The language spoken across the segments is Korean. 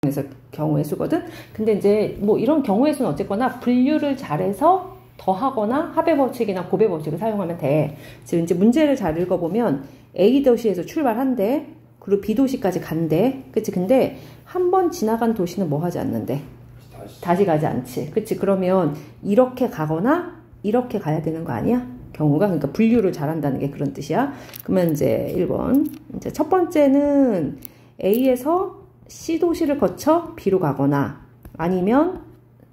에서 경우의 수거든. 근데 이제 뭐 이런 경우의 수는 어쨌거나 분류를 잘해서 더하거나 합의 법칙이나 곱의 법칙을 사용하면 돼. 지금 이제 문제를 잘 읽어보면 A 도시에서 출발한대. 그리고 B 도시까지 간대. 그치? 근데 한 번 지나간 도시는 뭐 하지 않는데? 다시 가지 않지. 그치? 그러면 이렇게 가거나 이렇게 가야 되는 거 아니야? 경우가. 그러니까 분류를 잘한다는 게 그런 뜻이야. 그러면 이제 1번. 이제 첫 번째는 A에서 C 도시를 거쳐 B로 가거나 아니면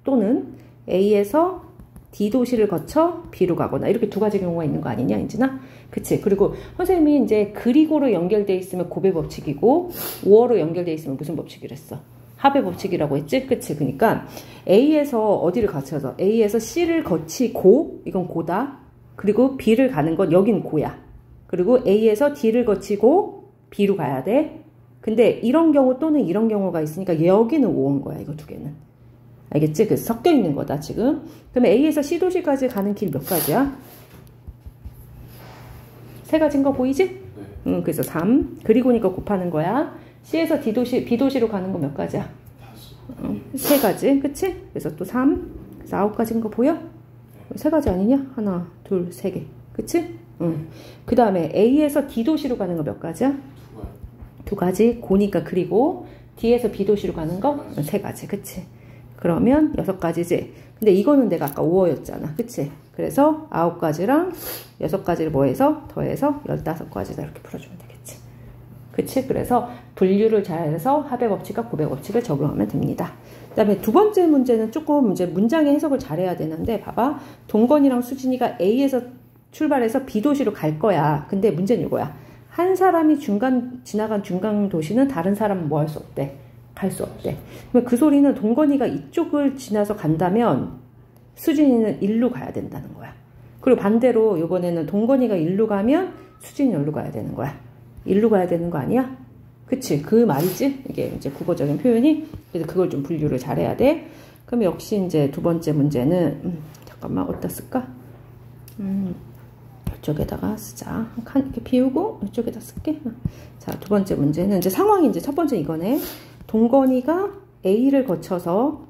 또는 A에서 D 도시를 거쳐 B로 가거나 이렇게 두 가지 경우가 있는 거 아니냐, 인진아? 그치? 그리고 선생님이 이제 그리고로 연결돼 있으면 곱의 법칙이고 오어로 연결돼 있으면 무슨 법칙이랬어? 합의 법칙이라고 했지? 그치? 그러니까 A에서 어디를 거쳐서 A에서 C를 거치고 이건 고다. 그리고 B를 가는 건 여긴 고야. 그리고 A에서 D를 거치고 B로 가야 돼. 근데 이런 경우 또는 이런 경우가 있으니까 여기는 5인 거야, 이거 두 개는. 알겠지? 그래서 섞여 있는 거다, 지금. 그러면 A에서 C 도시까지 가는 길 몇 가지야? 세 가지인 거 보이지? 네. 그래서 3. 그리고니까 곱하는 거야. C에서 D 도시, B 도시로 가는 거 몇 가지야? 세 가지. 그치? 그래서 또 3. 그래서 9가지인 거 보여? 세 가지 아니냐? 하나, 둘, 세 개. 그치? 그 다음에 A에서 D 도시로 가는 거 몇 가지야? 두 가지. 고니까 그리고 D에서 B 도시로 가는 거 세 가지. 그치? 그러면 6가지지. 근데 이거는 내가 아까 5어였잖아. 그치? 그래서 9가지랑 6가지를 뭐해서 더해서 15가지다 이렇게 풀어주면 되겠지. 그치? 그래서 분류를 잘해서 합의 법칙과 곱의 법칙을 적용하면 됩니다. 그 다음에 두 번째 문제는 조금 이제 문장의 해석을 잘해야 되는데 봐봐. 동건이랑 수진이가 A에서 출발해서 B 도시로 갈 거야. 근데 문제는 이거야. 한 사람이 지나간 중간 도시는 다른 사람은 뭐 할 수 없대? 갈 수 없대. 그러면 그 소리는 동건이가 이쪽을 지나서 간다면 수진이는 일로 가야 된다는 거야. 그리고 반대로 이번에는 동건이가 일로 가면 수진이 일로 가야 되는 거야. 일로 가야 되는 거 아니야? 그치? 그 말이지? 이게 이제 국어적인 표현이. 그래서 그걸 좀 분류를 잘해야 돼. 그럼 역시 이제 두 번째 문제는, 잠깐만, 어디다 쓸까? 이쪽에다가 쓰자. 이렇게 비우고 이쪽에다 쓸게. 자, 두 번째 문제는 이제 상황이 이제 첫 번째 이거네. 동건이가 A를 거쳐서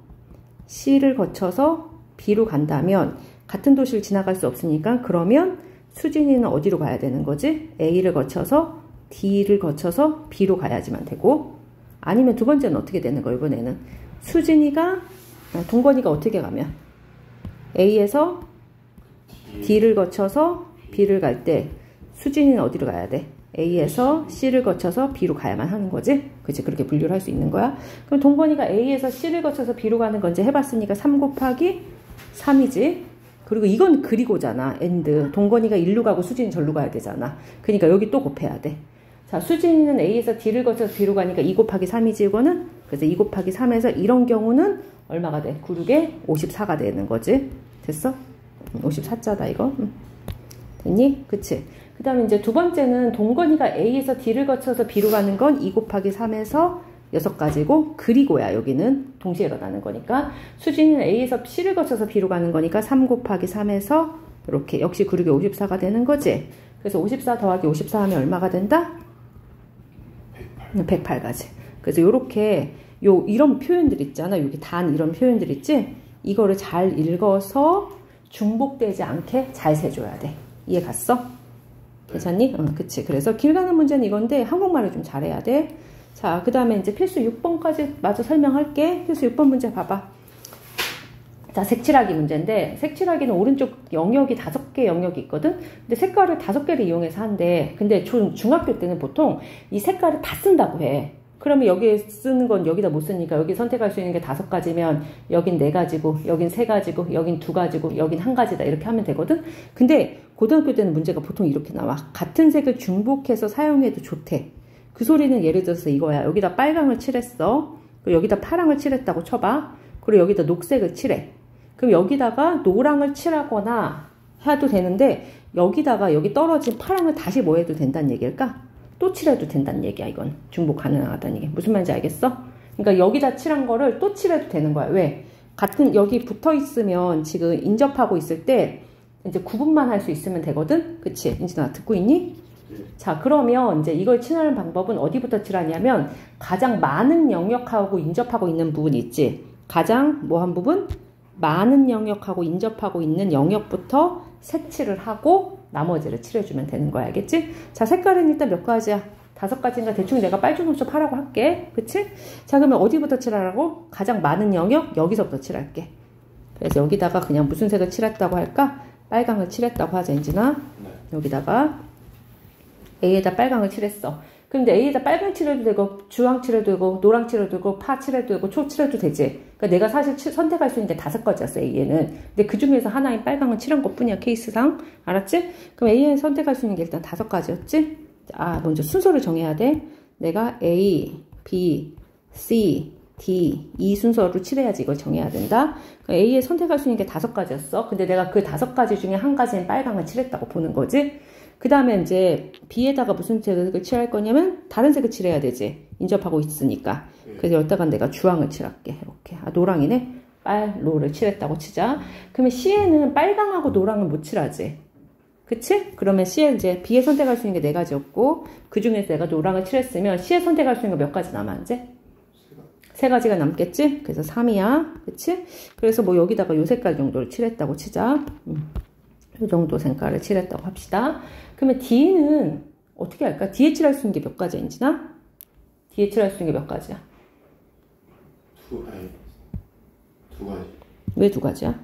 C를 거쳐서 B로 간다면 같은 도시를 지나갈 수 없으니까 그러면 수진이는 어디로 가야 되는 거지? A를 거쳐서 D를 거쳐서 B로 가야지만 되고 아니면 두 번째는 어떻게 되는 거야? 이번에는 동건이가 어떻게 가면 A에서 D를 거쳐서 B를 갈 때 수진이는 어디로 가야 돼? A에서 C를 거쳐서 B로 가야만 하는 거지? 그치? 그렇게 분류를 할 수 있는 거야. 그럼 동건이가 A에서 C를 거쳐서 B로 가는 건 이제 해봤으니까 3 곱하기 3이지? 그리고 이건 그리고잖아. and. 동건이가 일로 가고 수진이 절로 가야 되잖아. 그러니까 여기 또 곱해야 돼. 자, 수진이는 A에서 D를 거쳐서 B로 가니까 2 곱하기 3이지 이거는? 그래서 2 곱하기 3에서 이런 경우는 얼마가 돼? 9, 6에 54가 되는 거지. 됐어? 54자다 이거. 됐니? 그치? 그 다음에 이제 두 번째는 동건이가 A에서 D를 거쳐서 B로 가는 건 2 곱하기 3에서 6가지고 그리고야 여기는 동시에 일어나는 거니까 수진이는 A에서 C를 거쳐서 B로 가는 거니까 3 곱하기 3에서 이렇게 역시 그리고 54가 되는 거지. 그래서 54 더하기 54 하면 얼마가 된다? 108가지. 그래서 요렇게 이런 표현들 있잖아. 여기 단 이런 표현들 있지? 이거를 잘 읽어서 중복되지 않게 잘 세줘야 돼. 이해 갔어? 괜찮니? 그치. 그래서 길 가는 문제는 이건데 한국말을 좀 잘해야 돼. 자, 그 다음에 이제 필수 6번까지 마저 설명할게. 필수 6번 문제 봐봐. 자, 색칠하기 문제인데 색칠하기는 오른쪽 영역이 5개 영역이 있거든? 근데 색깔을 5개를 이용해서 한대. 근데 중학교 때는 보통 이 색깔을 다 쓴다고 해. 그러면 여기에 쓰는 건 여기다 못 쓰니까 여기 선택할 수 있는 게 5가지면 여긴 4가지고 여긴 3가지고 여긴 2가지고 여긴 1가지다 이렇게 하면 되거든. 근데 고등학교 때는 문제가 보통 이렇게 나와. 같은 색을 중복해서 사용해도 좋대. 그 소리는 예를 들어서 이거야. 여기다 빨강을 칠했어. 그리고 여기다 파랑을 칠했다고 쳐봐. 그리고 여기다 녹색을 칠해. 그럼 여기다가 노랑을 칠하거나 해도 되는데 여기다가 여기 떨어진 파랑을 다시 뭐 해도 된다는 얘기일까? 또 칠해도 된다는 얘기야. 이건 중복 가능하다는 얘기. 무슨 말인지 알겠어? 그러니까 여기다 칠한 거를 또 칠해도 되는 거야. 왜? 같은 여기 붙어 있으면 지금 인접하고 있을 때 이제 구분만 할 수 있으면 되거든? 그치? 인진아 듣고 있니? 자, 그러면 이제 이걸 칠하는 방법은 어디부터 칠하냐면 가장 많은 영역하고 인접하고 있는 부분 있지. 가장 뭐 한 부분? 많은 영역하고 인접하고 있는 영역부터 색칠을 하고 나머지를 칠해주면 되는 거야. 알겠지? 자, 색깔은 일단 몇 가지야? 5가지인가 대충 내가 빨주노초 하라고 할게. 그치? 자, 그러면 어디부터 칠하라고? 가장 많은 영역? 여기서부터 칠할게. 그래서 여기다가 그냥 무슨 색을 칠했다고 할까? 빨강을 칠했다고 하자, 인진아. 여기다가 A에다 빨강을 칠했어. 근데 A에다 빨강 칠해도 되고 주황 칠해도 되고 노랑 칠해도 되고 파 칠해도 되고 초 칠해도 되지. 그러니까 내가 사실 선택할 수 있는 게 5가지였어, A에는. 근데 그 중에서 하나인 빨강은 칠한 것 뿐이야, 케이스상. 알았지? 그럼 A에는 선택할 수 있는 게 일단 5가지였지? 아, 먼저 순서를 정해야 돼. 내가 A, B, C, D, 이 순서로 칠해야지 이걸 정해야 된다. A에 선택할 수 있는 게 5가지였어. 근데 내가 그 5가지 중에 한 가지는 빨강을 칠했다고 보는 거지. 그 다음에 이제 B에다가 무슨 색을 칠할 거냐면 다른 색을 칠해야 되지. 인접하고 있으니까. 그래서 여기다가 내가 주황을 칠할게. 이렇게. 아, 노랑이네. 빨로를 칠했다고 치자. 그러면 C에는 빨강하고 노랑을 못 칠하지. 그치? 그러면 C에 이제 B에 선택할 수 있는 게 4가지였고 그 중에서 내가 노랑을 칠했으면 C에 선택할 수 있는 거 몇 가지 남아 이제? 3가지가 남겠지? 그래서 3이야. 그치? 그래서 뭐 여기다가 요 색깔 정도를 칠했다고 치자. 요 정도 색깔을 칠했다고 합시다. 그러면 D는 어떻게 할까? D에 칠할 수 있는 게 몇 가지야, 인진아? D에 칠할 수 있는 게 몇 가지야? 두 가지. 왜 2가지야?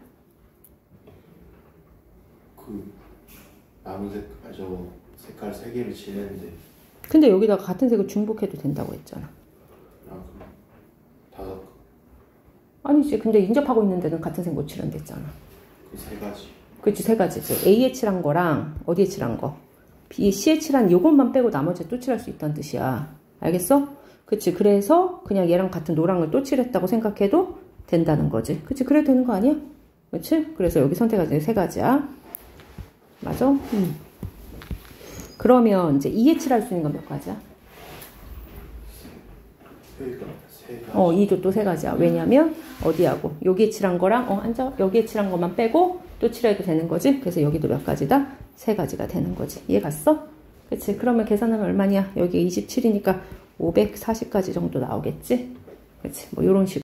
남은 색깔 3개를 칠했는데. 근데 여기다가 같은 색을 중복해도 된다고 했잖아. 아, 그럼 5. 아니지. 근데 인접하고 있는 데는 같은 색 못 칠한다 했잖아. 그 3가지. 그치, 3가지지. A에 칠한 거랑 어디에 칠한 거? B, C에 칠한 요것만 빼고 나머지 또 칠할 수 있다는 뜻이야. 알겠어? 그치. 그래서 그냥 얘랑 같은 노랑을 또 칠했다고 생각해도 된다는 거지. 그치. 그래도 되는 거 아니야? 그치? 그래서 여기 선택할 수 있는 3가지야. 맞아? 그러면 이제 2에 칠할 수 있는 건 몇 가지야? 3가지. 2도 또 3가지야. 왜냐면 어디하고? 여기에 칠한 거랑 앉아. 여기에 칠한 것만 빼고 또 칠해도 되는 거지. 그래서 여기도 몇 가지다? 3가지가 되는 거지. 이해 갔어? 그치? 그러면 계산하면 얼마냐? 여기 27이니까 540가지 정도 나오겠지? 그치? 뭐 요런 식으로.